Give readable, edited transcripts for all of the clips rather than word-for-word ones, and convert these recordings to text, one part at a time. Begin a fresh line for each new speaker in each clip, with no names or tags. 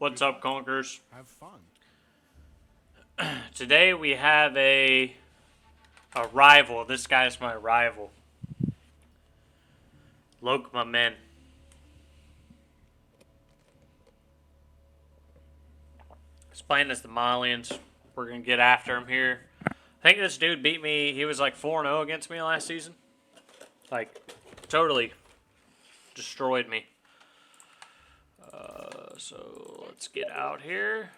What's up, Conkers?
Have fun.
Today we have a rival. This guy's my rival. Lokma Men. He's playing as the Malians. We're gonna get after him here. I think this dude beat me. He was like 4-0 against me last season. Like, totally destroyed me. So let's get out here.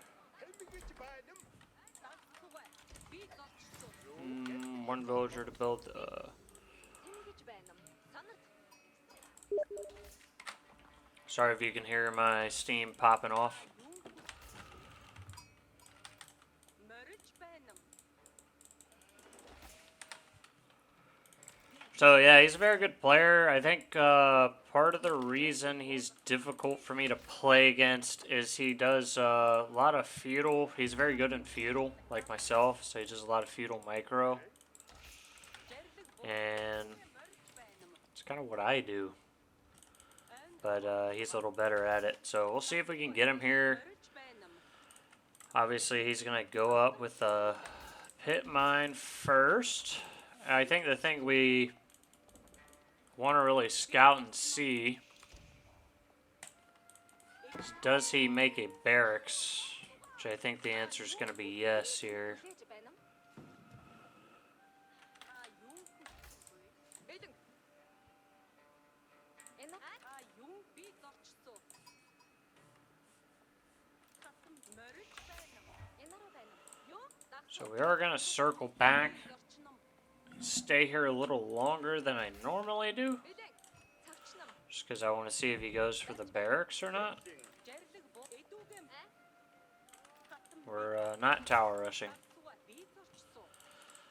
One villager to build. Sorry if you can hear my steam popping off. So yeah, he's a very good player. I think part of the reason he's difficult for me to play against is he does a lot of feudal. He's very good in feudal, like myself. So he does a lot of feudal micro, and it's kind of what I do. But he's a little better at it. So we'll see if we can get him here. Obviously, he's gonna go up with a pit mine first. I think the thing we want to really scout and see is, does he make a barracks? Which I think the answer is going to be yes here. So we are going to circle back, stay here a little longer than I normally do, just because I want to see if he goes for the barracks or not. We're not tower rushing.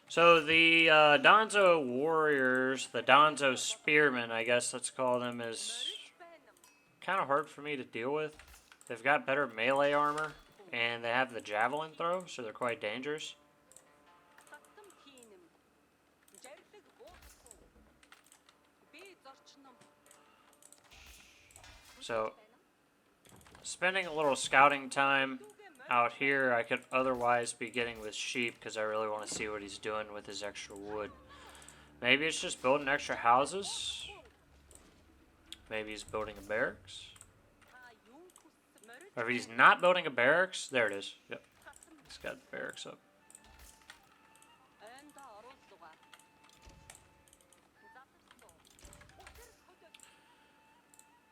So the Donzo warriors, the Donzo spearmen, I guess let's call them, is kind of hard for me to deal with. They've got better melee armor, and they have the javelin throw, so they're quite dangerous. So, spending a little scouting time out here, I could otherwise be getting with sheep because I really want to see what he's doing with his extra wood. Maybe it's just building extra houses. Maybe he's building a barracks. Or if he's not building a barracks, there it is. Yep, he's got the barracks up.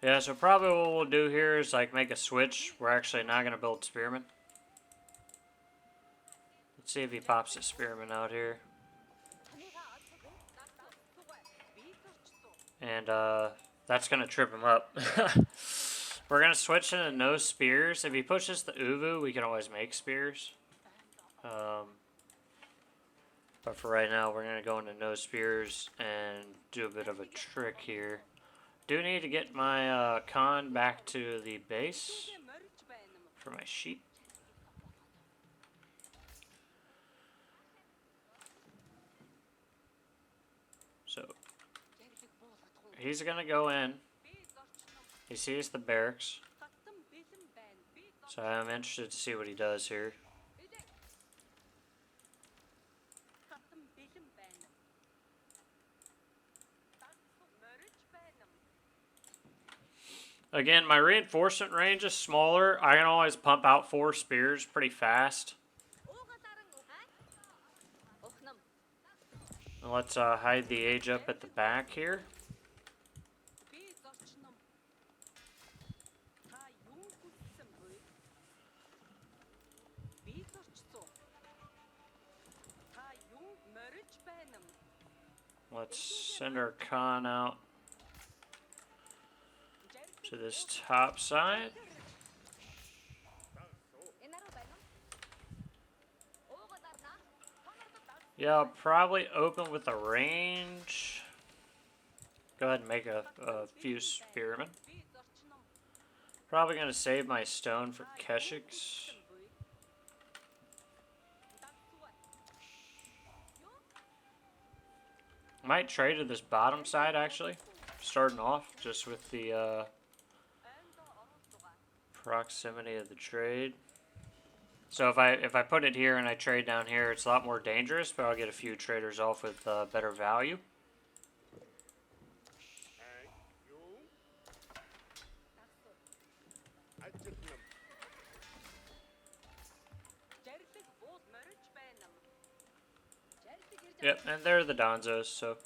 Yeah, so probably what we'll do here is like make a switch. We're actually not going to build spearmen. Let's see if he pops a spearman out here. And that's going to trip him up. We're going to switch into no spears. If he pushes the Uvu, we can always make spears. But for right now, we're going to go into no spears and do a bit of a trick here. Do need to get my con back to the base for my sheep. So he's gonna go in. He sees the barracks. So I'm interested to see what he does here. Again, my reinforcement range is smaller. I can always pump out 4 spears pretty fast. And let's hide the age up at the back here. Let's send our con out to this top side. Yeah, I'll probably open with a range. Go ahead and make a few spearmen. Probably going to save my stone for Keshiks. Might trade to this bottom side, actually. Starting off just with the Proximity of the trade. So if I put it here and I trade down here, it's a lot more dangerous, but I'll get a few traders off with better value. Yep, and they're the Donzos, so.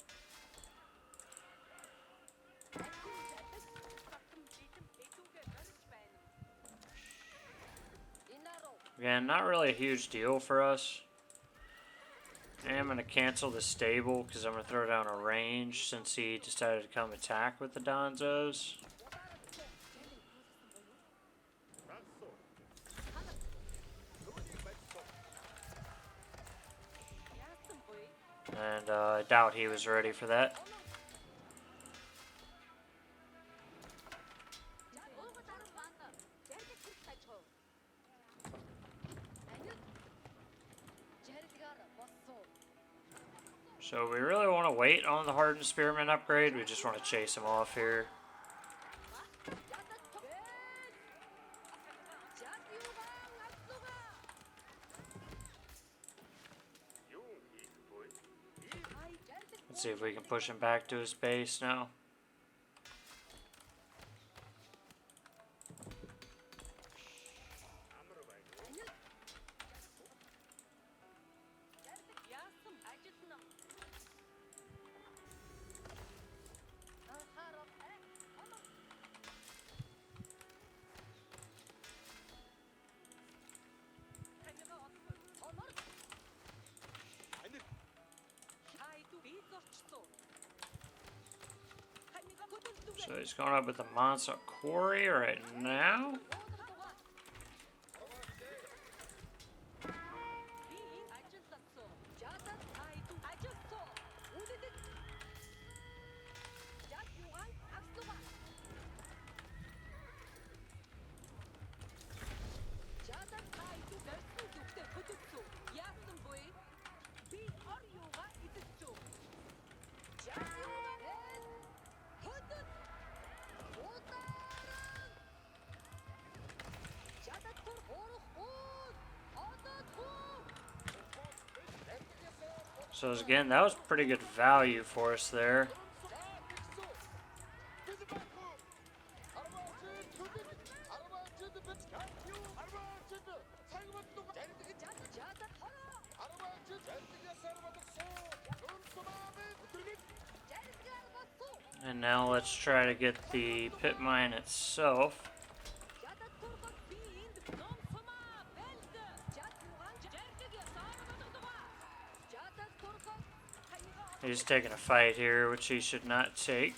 Again, not really a huge deal for us. I am going to cancel the stable because I'm going to throw down a range since he decided to come attack with the Donzos. And I doubt he was ready for that. So we really want to wait on the Hardened Spearman upgrade. We just want to chase him off here. Let's see if we can push him back to his base now. So he's going up with the Mansa Quarry right now. So again, that was pretty good value for us there. And now let's try to get the pit mine itself. He's taking a fight here, which he should not take.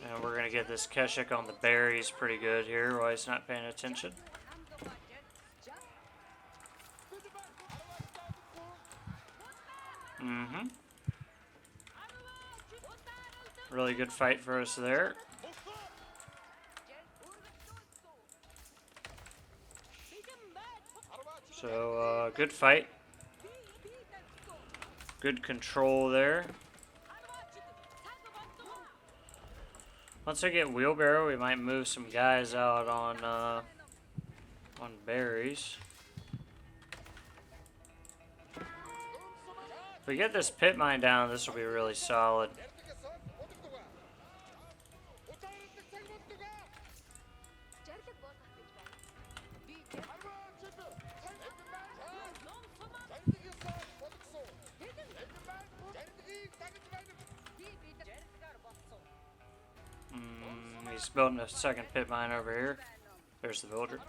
And we're going to get this Keshik on the berries pretty good here while he's not paying attention. Really good fight for us there. So, good fight. Good control there. Once I get wheelbarrow, we might move some guys out on berries. If we get this pit mine down, this will be really solid. He's building a second pit mine over here. There's the villager.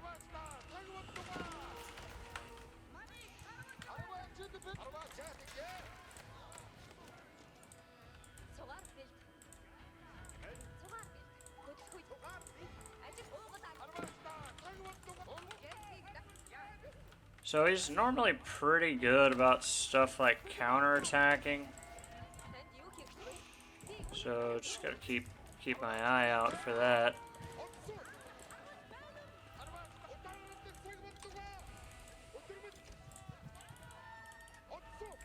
So he's normally pretty good about stuff like counterattacking. So just gotta keep my eye out for that.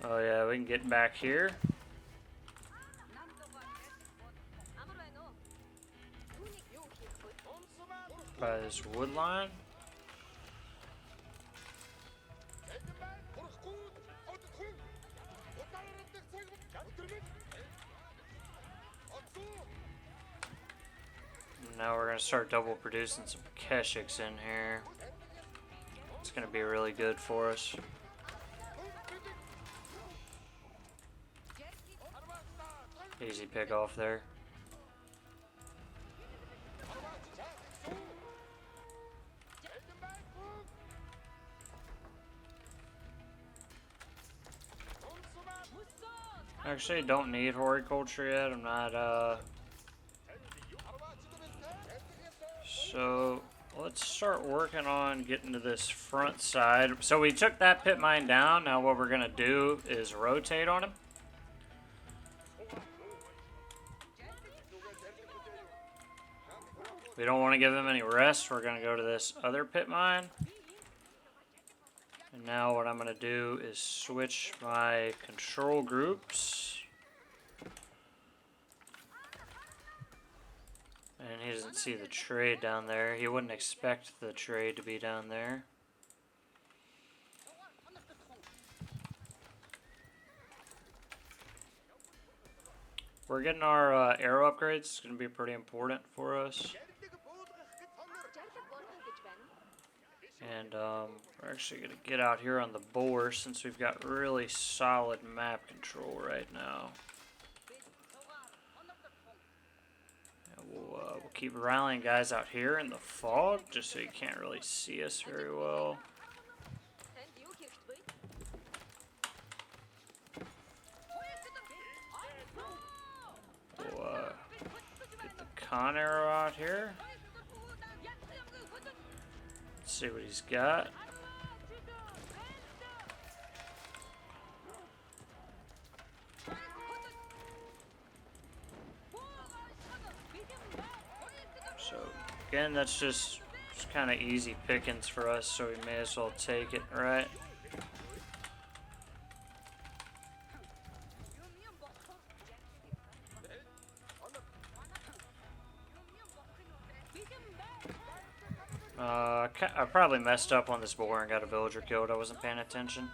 Oh yeah, we can get back here. by this wood line. Now we're going to start double producing some Keshiks in here. It's going to be really good for us. Easy pick off there. Actually, don't need horticulture yet. I'm not, So, let's start working on getting to this front side. So we took that pit mine down. Now what we're going to do is rotate on him. We don't want to give him any rest. We're going to go to this other pit mine. And now what I'm going to do is switch my control groups. And he doesn't see the trade down there. He wouldn't expect the trade to be down there. We're getting our arrow upgrades. It's going to be pretty important for us. And we're actually going to get out here on the boar since we've got really solid map control right now. We'll keep rallying guys out here in the fog, just so you can't really see us very well. We'll get the con arrow out here. Let's see what he's got. So again, that's just kind of easy pickings for us, so we may as well take it, right? I probably messed up on this boar and got a villager killed. I wasn't paying attention.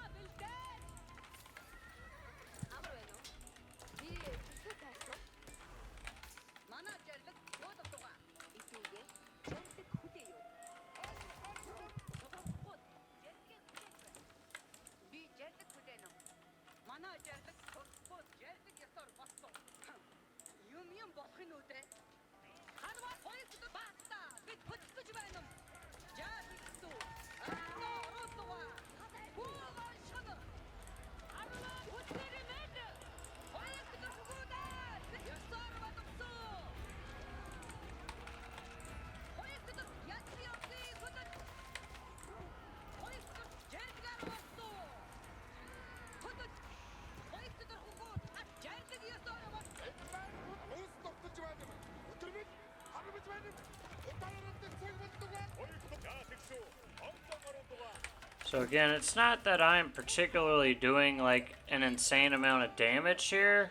So again, it's not that I'm particularly doing like an insane amount of damage here.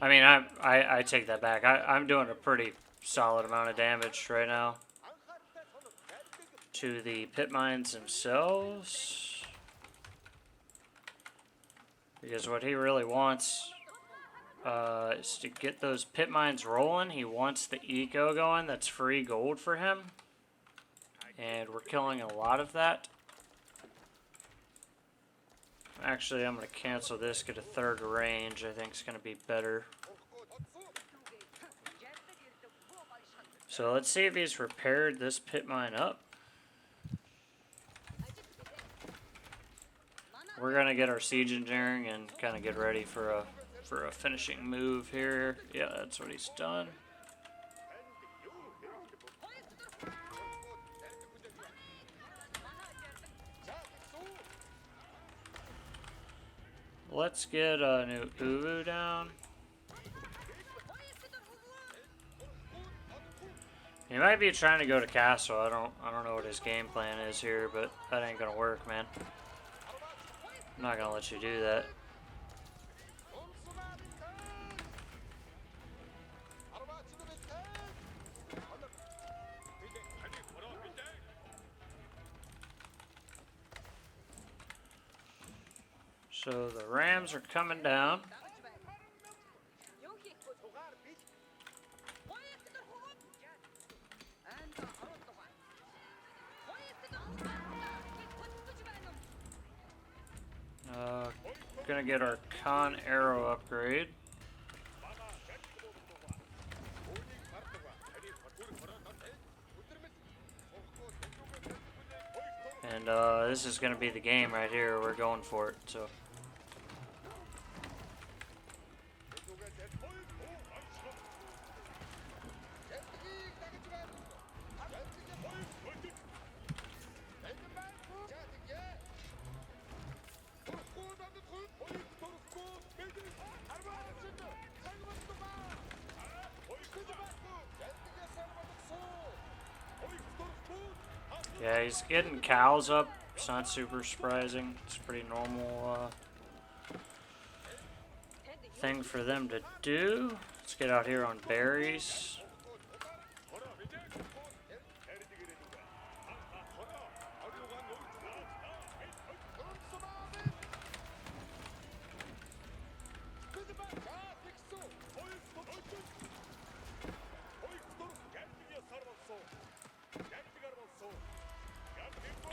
I mean, I take that back. I'm doing a pretty solid amount of damage right now to the pit mines themselves. Because what he really wants is to get those pit mines rolling. He wants the eco going. That's free gold for him. And we're killing a lot of that. Actually, I'm going to cancel this, get a third range. I think it's going to be better. So let's see if he's repaired this pit mine up. We're going to get our siege engineering and kind of get ready for a finishing move here. Yeah, that's what he's done. Let's get a new Uwu down. He might be trying to go to castle. I don't know what his game plan is here, but that ain't gonna work, man. I'm not gonna let you do that. So the Rams are coming down. Gonna get our Con Arrow upgrade. And this is gonna be the game right here. We're going for it. So. Yeah, he's getting cows up. It's not super surprising. It's a pretty normal thing for them to do. Let's get out here on berries.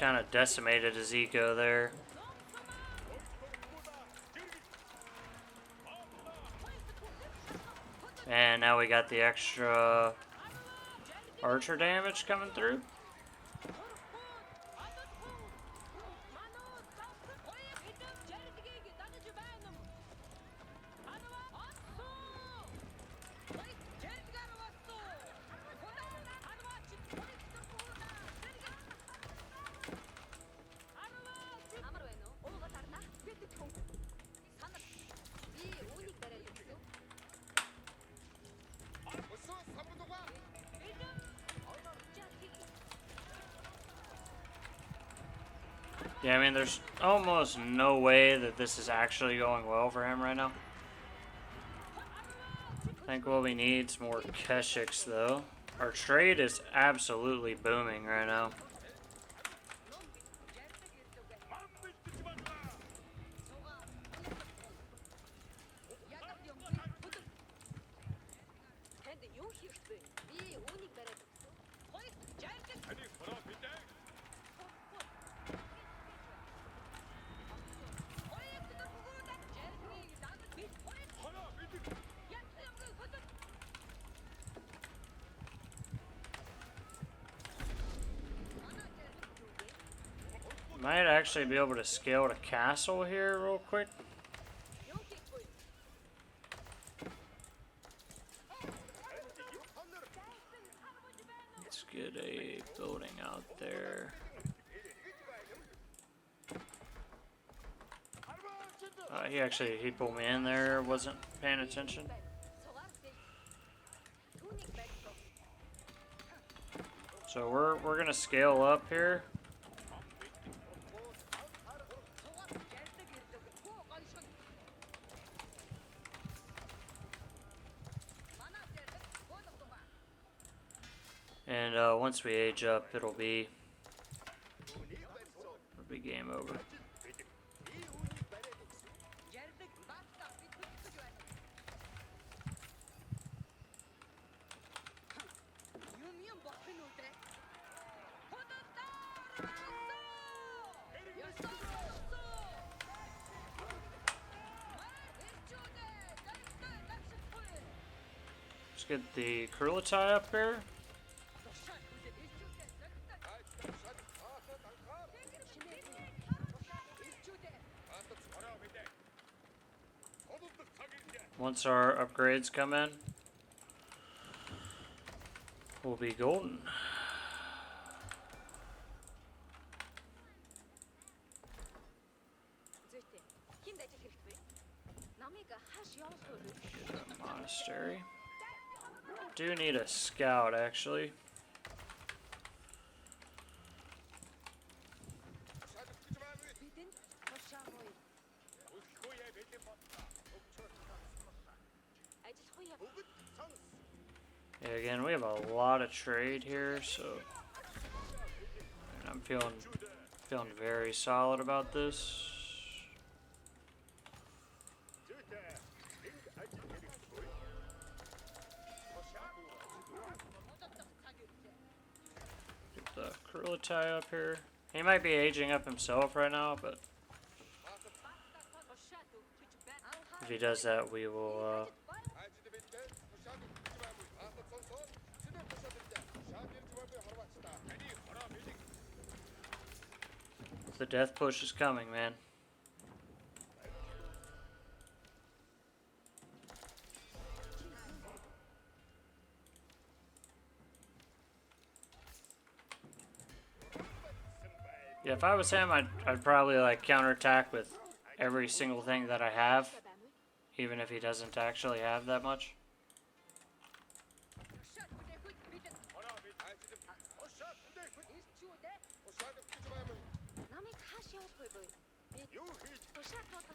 Kind of decimated his eco there. And now we got the extra archer damage coming through. Yeah, I mean, there's almost no way that this is actually going well for him right now. I think what we need is more Keshiks, though. Our trade is absolutely booming right now. Might actually be able to scale to castle here real quick. Let's get a building out there. He pulled me in there, wasn't paying attention. So we're gonna scale up here. And once we age up, it'll be game over. Let's get the Kurulatai up here. Once our upgrades come in, we'll be golden. Get a monastery. Do need a scout, actually. Yeah, again, we have a lot of trade here, so I'm feeling very solid about this. able to tie up here. He might be aging up himself right now, but if he does that, we will the death push is coming, man. Yeah, if I was him, I'd probably like counterattack with every single thing that I have, even if he doesn't actually have that much.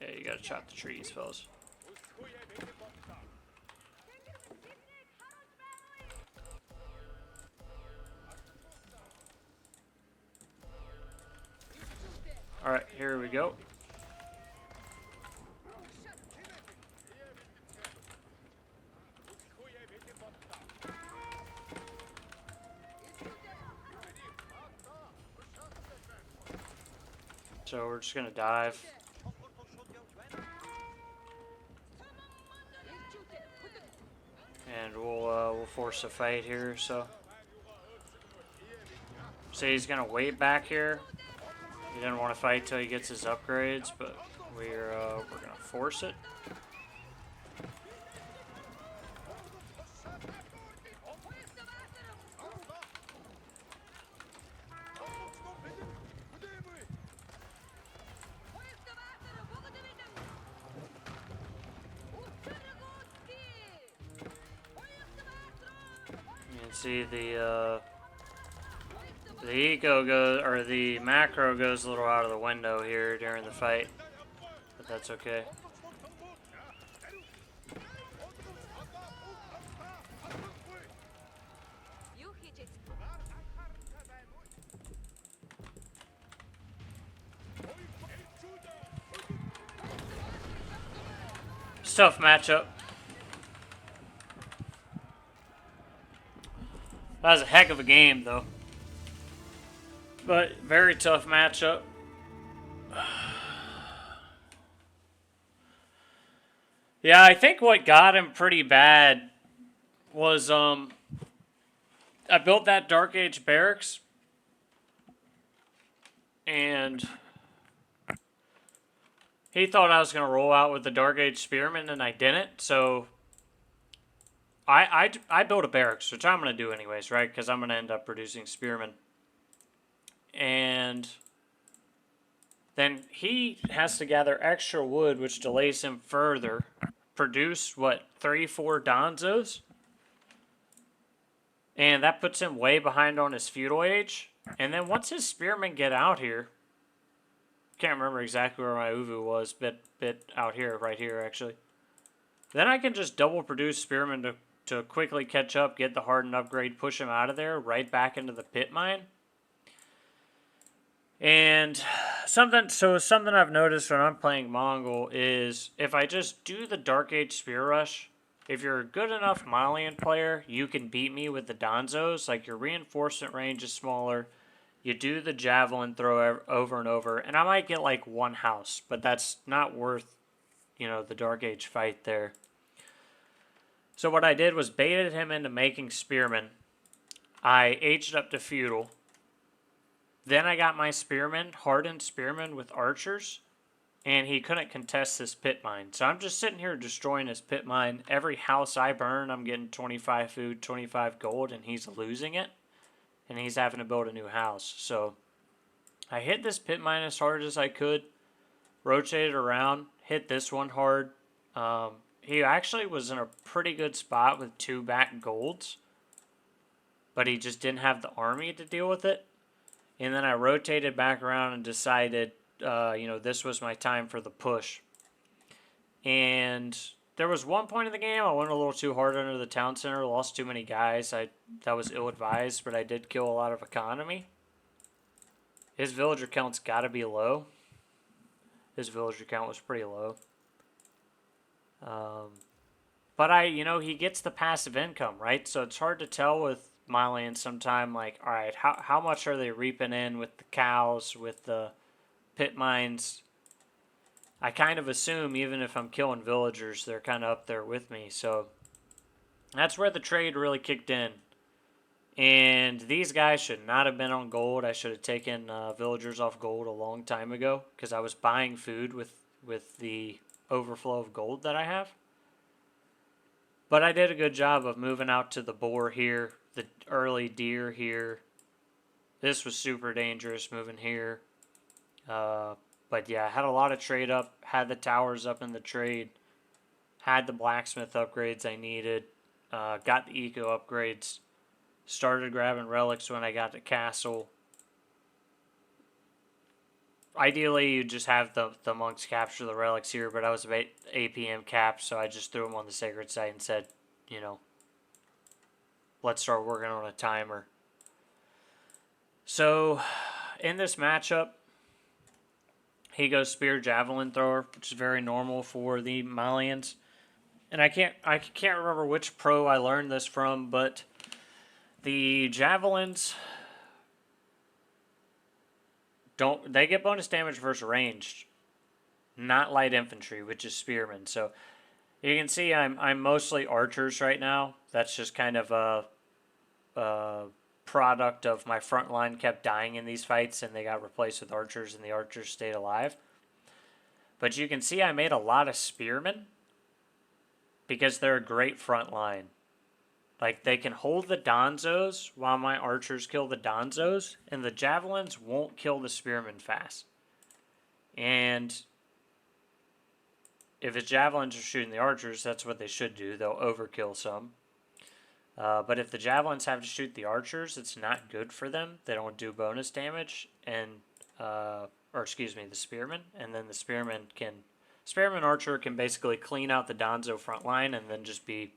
Yeah, you gotta chop the trees, fellas. Alright, here we go. So we're just gonna dive. And we'll force a fight here, so. See, he's gonna wait back here. He didn't want to fight till he gets his upgrades, but we're gonna force it. You can see the eco goes, or the macro goes a little out of the window here during the fight, but that's okay. It's a tough matchup. That was a heck of a game, though. But very tough matchup. Yeah, I think what got him pretty bad was I built that Dark Age barracks, and he thought I was going to roll out with the Dark Age Spearman, and I didn't, so I built a barracks, which I'm going to do anyways, right? Because I'm going to end up producing Spearmen. And then he has to gather extra wood, which delays him further. Produce, what, 3-4 Donzos? And that puts him way behind on his feudal age. And then once his spearmen get out here, can't remember exactly where my Uvu was, bit out here, right here actually. Then I can just double produce spearmen to quickly catch up, get the hardened upgrade, push him out of there, right back into the pit mine. And something I've noticed when I'm playing Mongol is if I just do the Dark Age Spear Rush, if you're a good enough Malian player, you can beat me with the Donzos. Like, your reinforcement range is smaller. You do the javelin throw over and over, and I might get like one house, but that's not worth, the Dark Age fight there. So what I did was baited him into making spearmen. I aged up to feudal. Then I got my spearmen, hardened spearmen with archers, and he couldn't contest this pit mine. So I'm just sitting here destroying his pit mine. Every house I burn, I'm getting 25 food, 25 gold, and he's losing it. And he's having to build a new house. So I hit this pit mine as hard as I could, rotated around, hit this one hard. He actually was in a pretty good spot with 2 back golds, but he just didn't have the army to deal with it. And then I rotated back around and decided, this was my time for the push. And there was one point in the game I went a little too hard under the town center, lost too many guys. That was ill-advised, but I did kill a lot of economy. His villager count's got to be low. His villager count was pretty low. But he gets the passive income, right? So it's hard to tell with Malian sometime, like, all right, how much are they reaping in with the cows, with the pit mines? I kind of assume even if I'm killing villagers, they're kind of up there with me. So that's where the trade really kicked in. And these guys should not have been on gold. I should have taken villagers off gold a long time ago because I was buying food with the overflow of gold that I have. But I did a good job of moving out to the boar here, the early deer here. This was super dangerous moving here. But yeah, I had a lot of trade up, had the towers up in the trade, had the blacksmith upgrades I needed, got the eco upgrades. Started grabbing relics when I got to castle. Ideally, you just have the monks capture the relics here, but I was about 8 p.m. capped, so I just threw them on the sacred site and said, you know, let's start working on a timer. So, in this matchup, he goes spear javelin thrower, which is very normal for the Malians. And I can't remember which pro I learned this from, but the javelins they get bonus damage versus ranged, not light infantry, which is spearmen. So you can see I'm mostly archers right now. That's just kind of a product of my front line kept dying in these fights, and they got replaced with archers, and the archers stayed alive. But you can see I made a lot of spearmen because they're a great front line. Like, they can hold the donzos while my archers kill the donzos, and the javelins won't kill the spearmen fast. And if the javelins are shooting the archers, that's what they should do. They'll overkill some. But if the javelins have to shoot the archers, it's not good for them. They don't do bonus damage, and the spearmen. And then the spearman archer can basically clean out the donzo front line and then just be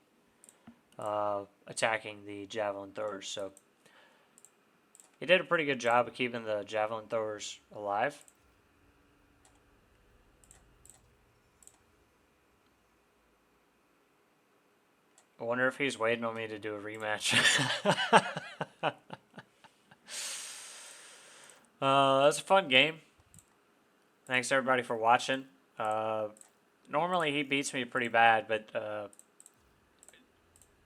attacking the javelin throwers. So he did a pretty good job of keeping the javelin throwers alive. I wonder if he's waiting on me to do a rematch. That's a fun game. Thanks everybody for watching. Normally he beats me pretty bad, but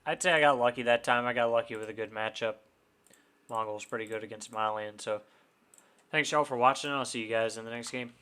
I'd say I got lucky that time. I got lucky with a good matchup. Mongol's pretty good against Malian, so thanks y'all for watching. I'll see you guys in the next game.